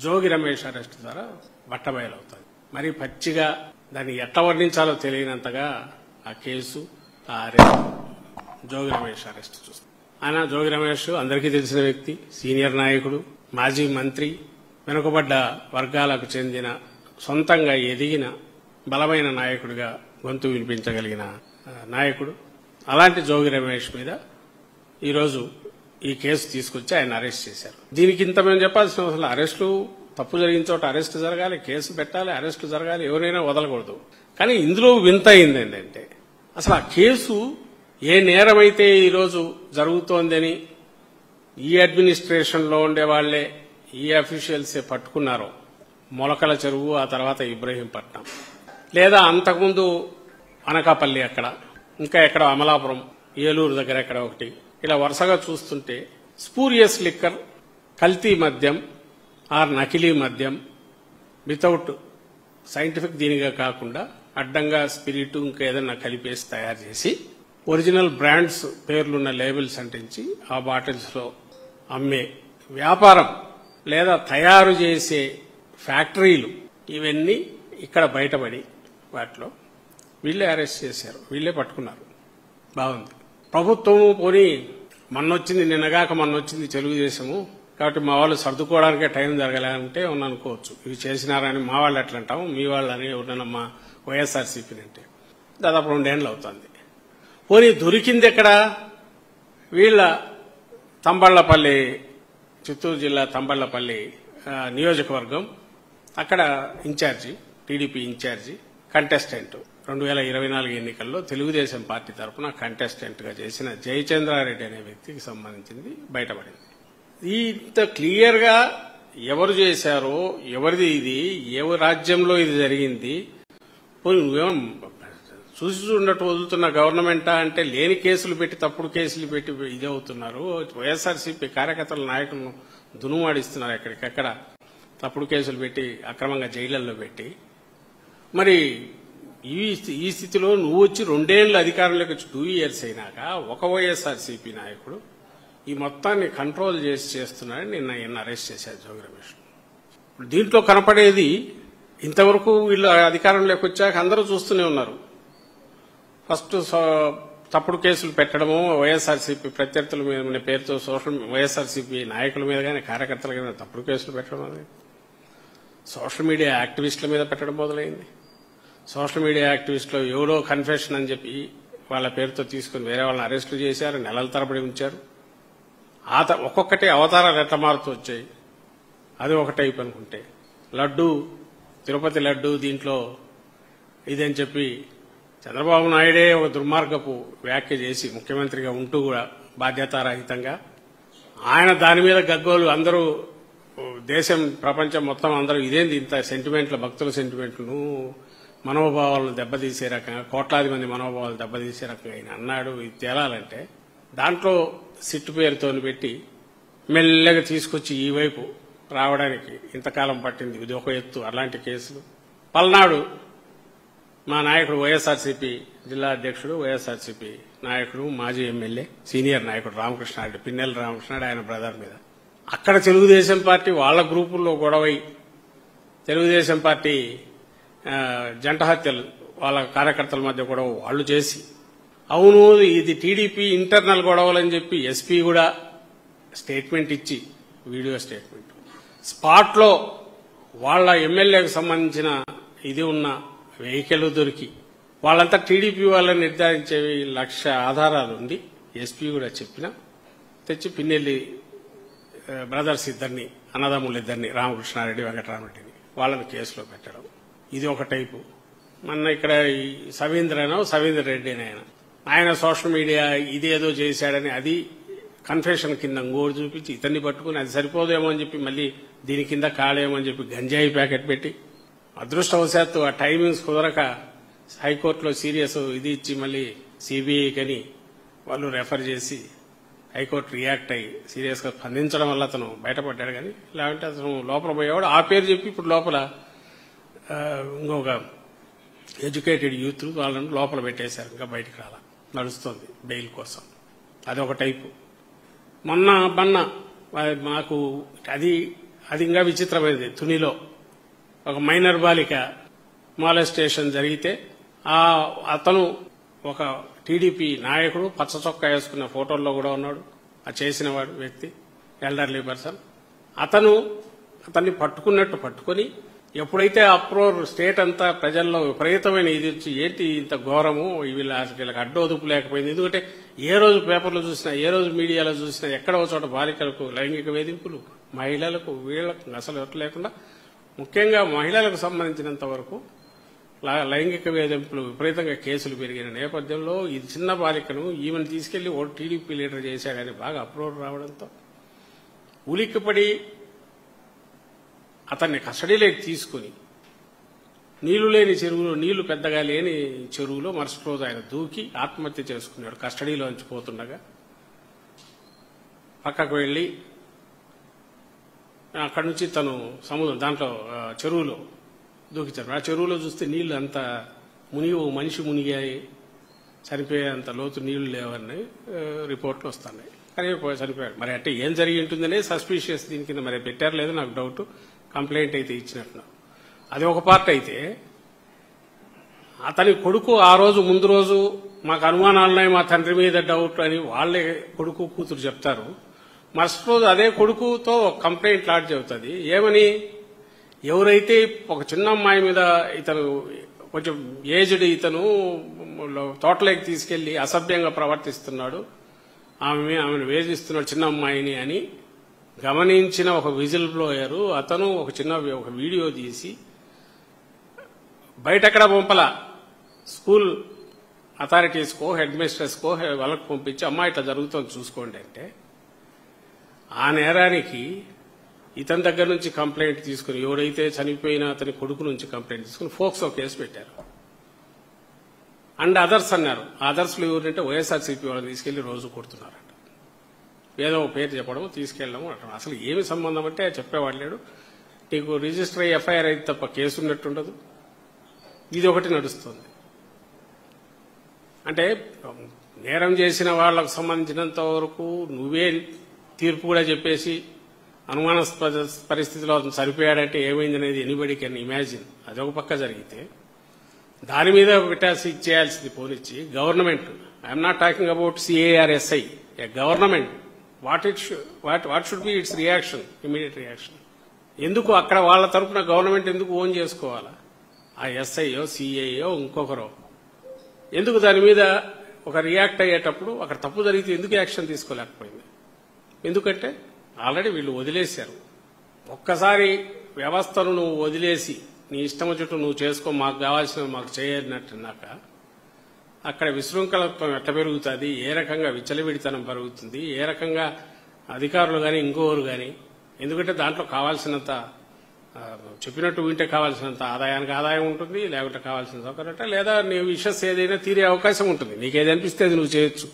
Jogi Ramesh arrest ద్వారా బట్టబయలవుతుంది. మరి పచ్చిగా దాన్ని ఎట్లా వర్ణించాలో తెలియనంతగా ఆ కేసు, ఆ అరెస్ట్, జోగి రమేష్ అరెస్ట్ చూస్తాం. ఆయన జోగి రమేష్ అందరికీ తెలిసిన వ్యక్తి, సీనియర్ నాయకుడు, మాజీ మంత్రి, వెనుకబడ్డ వర్గాలకు చెందిన, సొంతంగా ఎదిగిన బలమైన నాయకుడిగా గొంతు వినిపించగలిగిన నాయకుడు. అలాంటి జోగి రమేష్ మీద ఈరోజు ఈ కేసు తీసుకొచ్చి ఆయన అరెస్ట్ చేశారు. దీనికి ఇంత మేము చెప్పాల్సిన అవసరం, అరెస్టులు తప్పు జరిగిన చోట అరెస్టు జరగాలి, కేసు పెట్టాలి, అరెస్టు జరగాలి, ఎవరైనా వదలకూడదు. కానీ ఇందులో వింత అయింది ఏంటంటే, అసలు ఆ కేసు ఏ నేరమైతే ఈరోజు జరుగుతోందని ఈ అడ్మినిస్ట్రేషన్లో ఉండే వాళ్లే, ఈ అఫీషియల్సే పట్టుకున్నారో, మొలకల చెరువు, ఆ తర్వాత ఇబ్రహీంపట్నం, లేదా అంతకుముందు అనకాపల్లి, అక్కడ ఇంకా ఎక్కడ అమలాపురం, ఏలూరు దగ్గర ఎక్కడ ఒకటి, ఇలా వరుసగా చూస్తుంటే స్పూరియస్ లిక్కర్, కల్తీ మద్యం ఆర్ నకిలీ మద్యం వితౌట్ సైంటిఫిక్ దీనిగా కాకుండా అడ్డంగా స్పిరిట్ ఇంకా ఏదన్నా కలిపేసి తయారు చేసి ఒరిజినల్ బ్రాండ్స్ పేర్లున్న లేబుల్స్ అంటించి ఆ బాటిల్స్ లో అమ్మే వ్యాపారం లేదా తయారు చేసే ఫ్యాక్టరీలు, ఇవన్నీ ఇక్కడ బయటపడి వాటిలో వీళ్లే అరెస్ట్ చేశారు, వీళ్లే పట్టుకున్నారు. బాగుంది. ప్రభుత్వము పోనీ మొన్నొచ్చింది, నిన్నగాక మొన్నొచ్చింది తెలుగుదేశము, కాబట్టి మా వాళ్ళు సర్దుకోవడానికే టైం జరగలేదంటే ఉన్న అనుకోవచ్చు. ఇవి చేసినారని మా వాళ్ళు ఎట్లా అంటాము, మీ వాళ్ళని ఎవరినైనా మా వైఎస్ఆర్సీపీని అంటే దాదాపు 2 ఏళ్లు అవుతుంది. పోనీ దొరికింది ఎక్కడ? వీళ్ళ తంబళ్లపల్లి, చిత్తూరు జిల్లా తంబళ్లపల్లి నియోజకవర్గం, అక్కడ ఇన్ఛార్జి, టీడీపీ ఇన్ఛార్జి, కంటెస్టెంట్ 2024 ఎన్నికల్లో తెలుగుదేశం పార్టీ తరఫున కంటెస్టెంట్ గా చేసిన జయచంద్రారెడ్డి అనే వ్యక్తికి సంబంధించింది బయటపడింది. ఇంత క్లియర్ గా ఎవరు చేశారో, ఎవరిది ఇది, ఏ రాజ్యంలో ఇది జరిగింది, నువ్వేమో చూసి చూడట్టు వదులుతున్న గవర్నమెంటా అంటే లేని కేసులు పెట్టి, తప్పుడు కేసులు పెట్టి ఇది అవుతున్నారు. వైఎస్ఆర్సీపీ కార్యకర్తల నాయకులను దునుమాడిస్తున్నారు, ఎక్కడికక్కడ తప్పుడు కేసులు పెట్టి అక్రమంగా జైళ్లలో పెట్టి. మరి ఈ స్థితిలో నువ్వు వచ్చి 2 ఏళ్ల అధికారంలోకి వచ్చి 2 years అయినాక ఒక వైఎస్ఆర్సీపీ నాయకుడు ఈ మొత్తాన్ని కంట్రోల్ చేసి చేస్తున్నాడని నిన్న అరెస్ట్ చేశారు జోగి రమేష్. దీంట్లో కనపడేది, ఇంతవరకు వీళ్ళు అధికారంలోకి వచ్చాక అందరూ చూస్తూనే ఉన్నారు. ఫస్ట్ తప్పుడు కేసులు పెట్టడము, వైఎస్ఆర్సీపీ ప్రత్యర్థుల మీద పేరుతో వైఎస్ఆర్సీపీ నాయకుల మీద కానీ కార్యకర్తల మీద తప్పుడు కేసులు పెట్టడం అనేది, సోషల్ మీడియా యాక్టివిస్టుల మీద పెట్టడం మొదలైంది. సోషల్ మీడియా యాక్టివిస్టులు ఎవరో కన్ఫెషన్ అని చెప్పి వాళ్ళ పేరుతో తీసుకుని వేరే వాళ్ళని అరెస్టులు చేశారు, నెలల తరబడి ఉంచారు. ఒక్కొక్కటి అవతారాలు ఎట్లా మారుతూ వచ్చాయి. అది ఒక టైప్ అనుకుంటే, లడ్డు, తిరుపతి లడ్డు దీంట్లో ఇదని చెప్పి చంద్రబాబు నాయుడే ఒక దుర్మార్గపు వ్యాఖ్య చేసి ముఖ్యమంత్రిగా ఉంటూ కూడా బాధ్యతారహితంగా ఆయన దాని మీద గగ్గోలు, అందరూ దేశం, ప్రపంచం మొత్తం అందరూ ఇదేంది ఇంత సెంటిమెంట్ల, భక్తుల సెంటిమెంట్లను, మనోభావాలను దెబ్బతీసే రకంగా, కోట్లాది మంది మనోభావాలు దెబ్బతీసే రకంగా ఆయన అన్నాడు. ఇది తేలాలంటే దాంట్లో సిట్టు పేరుతో పెట్టి మెల్లగా తీసుకొచ్చి ఈ వైపు రావడానికి ఇంతకాలం పట్టింది. ఇది ఒక ఎత్తు. అలాంటి కేసులు పల్నాడు మా నాయకుడు, వైఎస్ఆర్సీపీ జిల్లా అధ్యక్షుడు, వైఎస్ఆర్సీపీ నాయకుడు, మాజీ ఎమ్మెల్యే, సీనియర్ నాయకుడు రామకృష్ణారెడ్డి, పిన్నెల రామకృష్ణారెడ్డి, ఆయన బ్రదర్ మీద అక్కడ తెలుగుదేశం పార్టీ వాళ్ల గ్రూపుల్లో గొడవై, తెలుగుదేశం పార్టీ జంట హత్యలు వాళ్ళ కార్యకర్తల మధ్య గొడవ వాళ్లు చేసి, అవును ఇది టీడీపీ ఇంటర్నల్ గొడవలని చెప్పి ఎస్పీ కూడా స్టేట్మెంట్ ఇచ్చి, వీడియో స్టేట్మెంట్ స్పాట్ లో వాళ్ల ఎమ్మెల్యేకు సంబంధించిన ఇది ఉన్న వెహికల్ దొరికి వాళ్ళంతా టీడీపీ వాళ్ళని నిర్ధారించేవి 1,00,000 ఆధారాలు ఉంది. ఎస్పీ కూడా చెప్పినా తెచ్చి పిన్నెల్లి బ్రదర్స్ ఇద్దరిని, అన్నదమ్ములిద్దరిని, రామకృష్ణారెడ్డి, వెంకటరామరెడ్డిని వాళ్ళని కేసులో పెట్టడం. ఇది ఒక టైపు. మొన్న ఇక్కడ సవీంద్ర రెడ్డి ఆయన సోషల్ మీడియా ఇదేదో చేశాడని అది కన్ఫెషన్ కింద ఇంకోటి చూపించి ఇతన్ని పట్టుకుని అది సరిపోదేమో అని చెప్పి మళ్ళీ దీని కింద కాళేమో అని చెప్పి గంజాయి ప్యాకెట్ పెట్టి, అదృష్టవశాత్తు ఆ టైమింగ్స్ కుదరక హైకోర్టులో సీరియస్ ఇది ఇచ్చి మళ్ళీ సిబిఐకని వాళ్ళు రెఫర్ చేసి హైకోర్టు రియాక్ట్ అయ్యి సీరియస్ గా స్పందించడం వల్ల అతను బయటపడ్డాడు. కానీ లేదంటే అతను లోపల పోయేవాడు. ఆ పేరు చెప్పి ఇప్పుడు లోపల ఇంకొక ఎడ్యుకేటెడ్ యూత్ వాళ్ళని లోపల పెట్టేశారు, ఇంకా బయటకు రాలా, నడుస్తోంది బెయిల్ కోసం. అదొక టైపు. మొన్న మాకు అది అది ఇంకా విచిత్రమైనది. తునిలో ఒక మైనర్ బాలిక మాలెస్టేషన్ జరిగితే అతను ఒక టీడీపీ నాయకుడు పచ్చ చొక్కా వేసుకున్న ఫోటోల్లో కూడా ఉన్నాడు. ఆ చేసిన వాడు వ్యక్తి ఎల్డర్లీ పర్సన్. అతన్ని పట్టుకున్నట్టు పట్టుకుని ఎప్పుడైతే అప్రోర్ స్టేట్ అంతా ప్రజల్లో విపరీతమైన ఇది వచ్చి ఏంటి ఇంత ఘోరము వీళ్ళకి అడ్డోదుపు లేకపోయింది. ఎందుకంటే ఏ రోజు పేపర్లో చూసినా ఏ రోజు మీడియాలో చూసినా ఎక్కడో చోట బాలికలకు లైంగిక వేధింపులు, మహిళలకు వీళ్లకు అసలు ఎట్లా లేకుండా ముఖ్యంగా మహిళలకు సంబంధించినంత వరకు లైంగిక వేధింపులు విపరీతంగా కేసులు పెరిగిన నేపథ్యంలో ఈ చిన్న బాలికను ఈమెను తీసుకెళ్లి ఓ టీడీపీ లీడర్ చేశాడని బాగా అప్రోర్ రావడంతో ఉలిక్కిపడి అతన్ని కస్టడీలోకి తీసుకుని నీళ్లు లేని చెరువులో, నీళ్లు పెద్దగా లేని చెరువులో మరుసటి రోజు ఆయన దూకి ఆత్మహత్య చేసుకున్నాడు. కస్టడీలోంచి పోతుండగా పక్కకు వెళ్లి అక్కడి నుంచి తను సముద్రం దాంట్లో చెరువులో దూకించాడు. ఆ చెరువులో చూస్తే నీళ్లు అంత మనిషి మునిగాయి, చనిపోయేంత లోతు నీళ్లు లేవని రిపోర్ట్లు వస్తున్నాయి. కానీ చనిపోయాడు. మరి అంటే ఏం జరిగి ఉంటుందనే సస్పీషియస్ దీని కింద మరి పెట్టారు లేదు నాకు డౌట్. కంప్లైంట్ అయితే ఇచ్చినట్టు అది ఒక పార్ట్ అయితే, అతని కొడుకు ఆ రోజు ముందు రోజు మాకు అనుమానాలున్నాయి మా తండ్రి మీద డౌట్ అని వాళ్లే కొడుకు కూతురు చెప్తారు. మరుసటి రోజు అదే కొడుకుతో కంప్లైంట్ లాడ్జ్ అవుతుంది. ఏమని, ఎవరైతే ఒక చిన్న అమ్మాయి మీద ఇతను కొంచెం ఏజ్డ్ ఇతను తోటలోకి తీసుకెళ్లి అసభ్యంగా ప్రవర్తిస్తున్నాడు, ఆమెను వేధిస్తున్నాడు చిన్న అమ్మాయిని అని గమనించిన ఒక విజిల్ బ్లోయరు అతను ఒక వీడియో తీసి బయటెక్కడ పంపల స్కూల్ అథారిటీస్కో హెడ్ మిస్ట్రెస్కో వాళ్ళకు పంపించి అమ్మా ఇట్లా జరుగుతుంది చూసుకోండి అంటే ఆ నేరానికి ఇతని దగ్గర నుంచి కంప్లైంట్ తీసుకుని ఎవరైతే చనిపోయిన అతని కొడుకు నుంచి కంప్లైంట్ తీసుకుని ఫోక్సో కేసు పెట్టారు. అండ్ అదర్స్ అన్నారు. అదర్స్ లో ఎవరంటే వైఎస్ఆర్సీపీ వాళ్ళని తీసుకెళ్లి రోజు కొడుతున్నారట. ఏదో పేరు చెప్పడం తీసుకెళ్లడం అంటారు. అసలు ఏమి సంబంధం అంటే చెప్పేవాడు లేడు. నీకు రిజిస్టర్ అయ్యి ఎఫ్ఐఆర్ అయితే తప్ప కేసు ఉన్నట్టుండదు. ఇది ఒకటి నడుస్తుంది. అంటే నేరం చేసిన వాళ్లకు సంబంధించినంత వరకు నువ్వే తీర్పు కూడా చెప్పేసి అనుమానాస్పద పరిస్థితిలో అతను సరిపోయాడంటే ఏమైందనేది ఎనీబడి కెన్ ఇమాజిన్. అదొక పక్క జరిగితే దాని మీద విటాసి చేయాల్సింది పోనిచ్చి government, I am not talking about CARSI, a government what should be its reaction, immediate reaction. ఎందుకు అక్కడ వాళ్ళ తరఫున గవర్నమెంట్ ఎందుకు ఓన్ చేసుకోవాలా? ఆ ఎస్ఐయో సిఐయో ఇంకొకరో ఎందుకు దాని మీద ఒక రియాక్ట్ అయ్యేటప్పుడు అక్కడ తప్పు జరిగితే ఎందుకు యాక్షన్ తీసుకోలేకపోయింది? ఎందుకంటే ఆల్రెడీ వీళ్ళు వదిలేశారు. ఒక్కసారి వ్యవస్థను నువ్వు వదిలేసి నీ ఇష్టం చుట్టూ నువ్వు చేసుకో, మాకు కావాల్సిన మాకు చేయనట్టున్నాక అక్కడ విశృంఖలత్వం ఎట్లా పెరుగుతుంది, ఏ రకంగా విచ్చలవిడితనం పెరుగుతుంది, ఏ రకంగా అధికారులు కానీ ఇంకోరు కానీ, ఎందుకంటే దాంట్లో కావాల్సినంత చెప్పినట్టు వింటే కావాల్సినంత ఆదాయానికి ఆదాయం ఉంటుంది, లేకుంటే కావాల్సిన సౌకర్యం లేదా నీ విషస్ ఏదైనా తీరే అవకాశం ఉంటుంది. నీకేది అనిపిస్తే అది నువ్వు చేయొచ్చు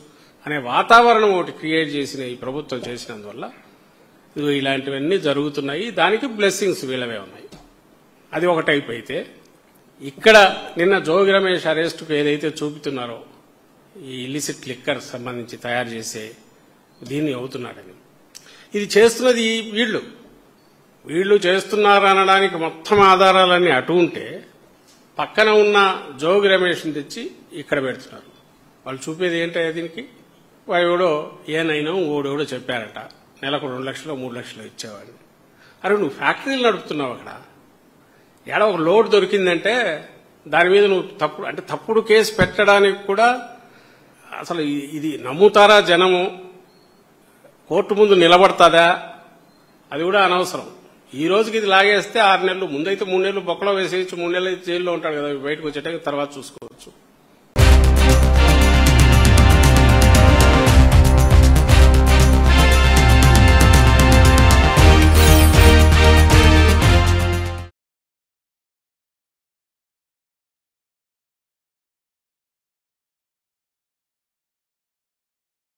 అనే వాతావరణం ఒకటి క్రియేట్ చేసిన ఈ ప్రభుత్వం చేసినందువల్ల ఇలాంటివన్నీ జరుగుతున్నాయి. దానికి బ్లెస్సింగ్స్ వీళ్ళవే ఉన్నాయి. అది ఒక టైప్ అయితే, ఇక్కడ నిన్న జోగి రమేష్ అరెస్టుకు ఏదైతే చూపుతున్నారో ఈ ఇల్లిసిట్ లిక్కర్ సంబంధించి తయారు చేసే దీన్ని అవుతున్నాడని, ఇది చేస్తున్నది వీళ్లు చేస్తున్నారనడానికి మొత్తం ఆధారాలన్నీ అటు ఉంటే పక్కన ఉన్న జోగి రమేష్ని తెచ్చి ఇక్కడ పెడుతున్నారు. వాళ్ళు చూపేది ఏంటంటే దీనికి వాడెవడో ఏనైనా ఓడెవడో చెప్పారట నెలకు 2 లక్షలు 3 లక్షలు ఇచ్చేవాడిని. అరే నువ్వు ఫ్యాక్టరీలు నడుపుతున్నావు, అక్కడ ఏడ ఒక లోడ్ దొరికిందంటే దాని మీద నువ్వు తప్పుడు కేసు పెట్టడానికి కూడా అసలు ఇది నమ్ముతారా జనము? కోర్టు ముందు నిలబడతాదా? అది కూడా అనవసరం. ఈ రోజుకి ఇది లాగేస్తే 6 నెలలు, ముందైతే 3 నెలలు బొక్కలో వేసేయచ్చు, 3 నెలలు జైల్లో ఉంటాడు కదా, బయటకు వచ్చేట తర్వాత చూసుకోవచ్చు.